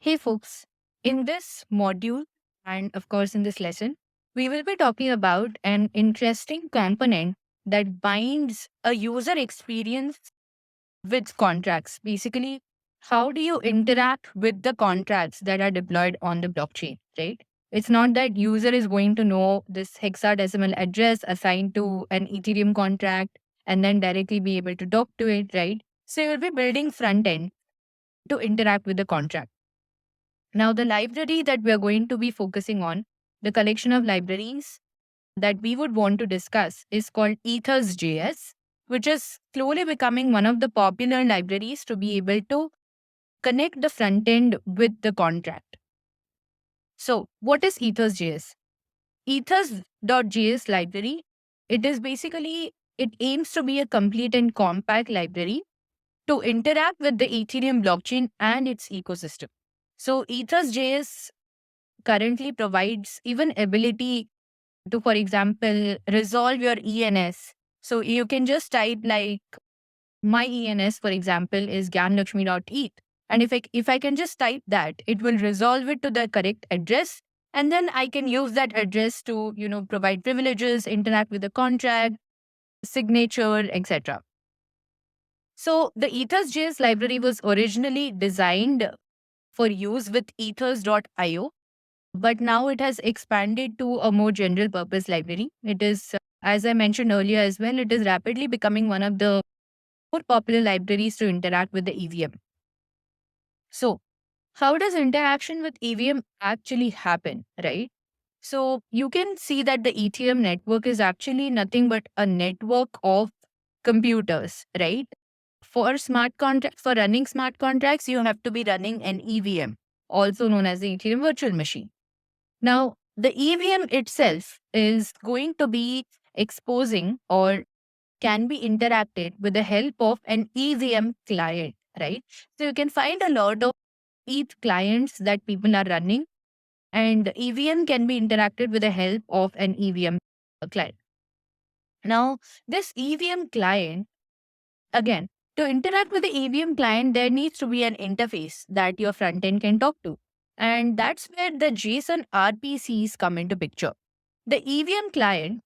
Hey folks, in this module and of course in this lesson, we will be talking about an interesting component that binds a user experience with contracts. Basically, how do you interact with the contracts that are deployed on the blockchain, right? It's not that user is going to know this hexadecimal address assigned to an Ethereum contract and then directly be able to talk to it, right? So you'll be building front end to interact with the contract. Now, the library that we are going to be focusing on, the collection of libraries that we would want to discuss is called EthersJS, which is slowly becoming one of the popular libraries to be able to connect the front end with the contract. So, what is EthersJS? Ethers.js library, it aims to be a complete and compact library to interact with the Ethereum blockchain and its ecosystem. So, EthersJS currently provides even ability to, for example, resolve your ENS. So you can just type like my ENS, for example, is gyanlakshmi.eth. And if I can just type that, it will resolve it to the correct address. And then I can use that address to, provide privileges, interact with the contract, signature, etc. So the EthersJS library was originally designed for use with ethers.io, but now it has expanded to a more general purpose library. It is, as I mentioned earlier as well, it is rapidly becoming one of the more popular libraries to interact with the EVM. So, how does interaction with EVM actually happen, right? So, you can see that the Ethereum network is actually nothing but a network of computers, right? For running smart contracts, you have to be running an EVM, also known as the Ethereum virtual machine. Now, the EVM itself is going to be exposing or can be interacted with the help of an EVM client, right? So you can find a lot of ETH clients that people are running, and the EVM can be interacted with the help of an EVM client. Now, this EVM client, again, to interact with the EVM client, there needs to be an interface that your front end can talk to. And that's where the JSON RPCs come into picture. The EVM client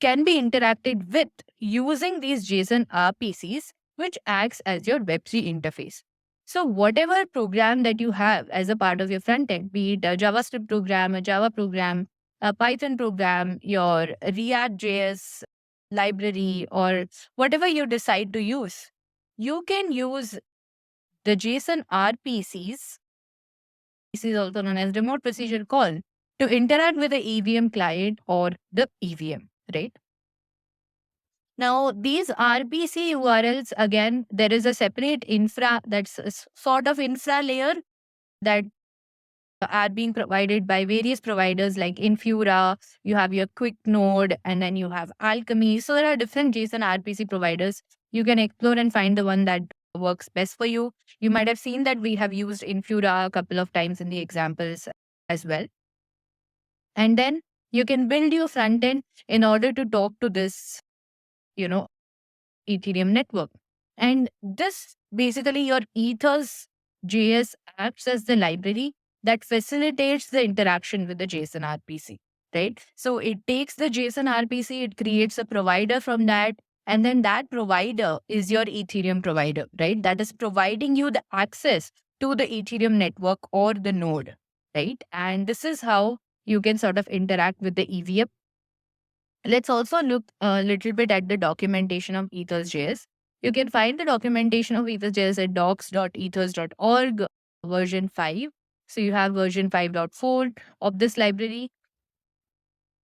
can be interacted with using these JSON RPCs, which acts as your Web3 interface. So whatever program that you have as a part of your front end, be it a JavaScript program, a Java program, a Python program, your React JS library, or whatever you decide to use, you can use the JSON RPCs, this is also known as remote precision call, to interact with the EVM client or the EVM, right? Now, these RPC URLs, again, there is a separate infra, that's sort of infra layer that are being provided by various providers like Infura, you have your Quick Node, and then you have Alchemy. So there are different JSON RPC providers. You can explore and find the one that works best for you. You might have seen that we have used Infura a couple of times in the examples as well. And then you can build your front end in order to talk to this, Ethereum network. And this basically your Ethers JS acts as the library that facilitates the interaction with the JSON RPC, right? So it takes the JSON RPC, it creates a provider from that, and then that provider is your Ethereum provider, right? That is providing you the access to the Ethereum network or the node, right? And this is how you can sort of interact with the EVM. Let's also look a little bit at the documentation of EthersJS. You can find the documentation of EthersJS at docs.ethers.org version 5. So you have version 5.4 of this library.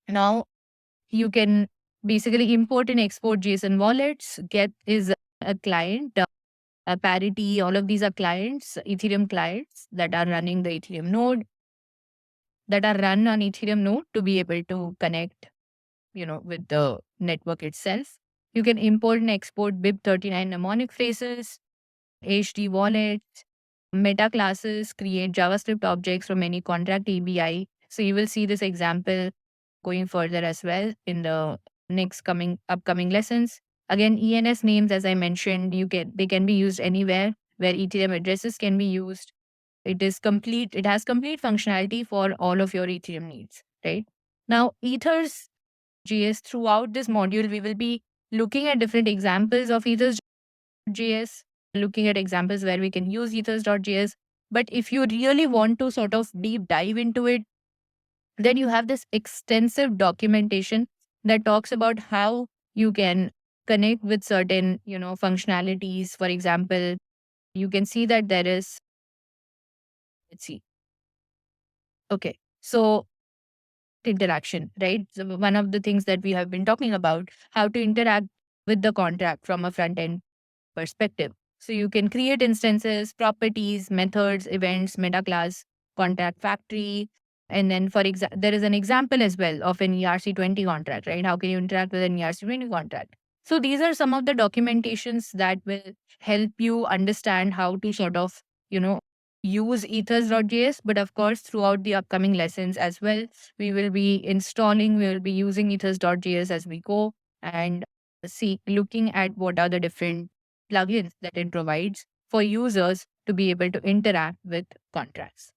Now you can basically import and export JSON wallets. Get is a client, a Parity, all of these are clients, Ethereum clients that are running the Ethereum node, that are run on Ethereum node to be able to connect with the network itself. You can import and export BIP39 mnemonic phrases, HD wallets, meta classes, create JavaScript objects from any contract ABI. So you will see this example going further as well in the next upcoming lessons. Again, ENS names, as I mentioned, they can be used anywhere where Ethereum addresses can be used. it is complete. It has complete functionality for all of your Ethereum needs, right? Now, EthersJS, throughout this module, we will be looking at different examples of EthersJS, looking at examples where we can use Ethers.js. But if you really want to sort of deep dive into it, then you have this extensive documentation that talks about how you can connect with certain, functionalities. For example, you can see that there is, let's see. Okay. So interaction, right? So one of the things that we have been talking about, how to interact with the contract from a front end perspective. So you can create instances, properties, methods, events, meta class, contract factory. And then there is an example as well of an ERC20 contract, right? How can you interact with an ERC20 contract? So these are some of the documentations that will help you understand how to sort of, use ethers.js. But of course, throughout the upcoming lessons as well, we will be using ethers.js as we go, and looking at what are the different plugins that it provides for users to be able to interact with contracts.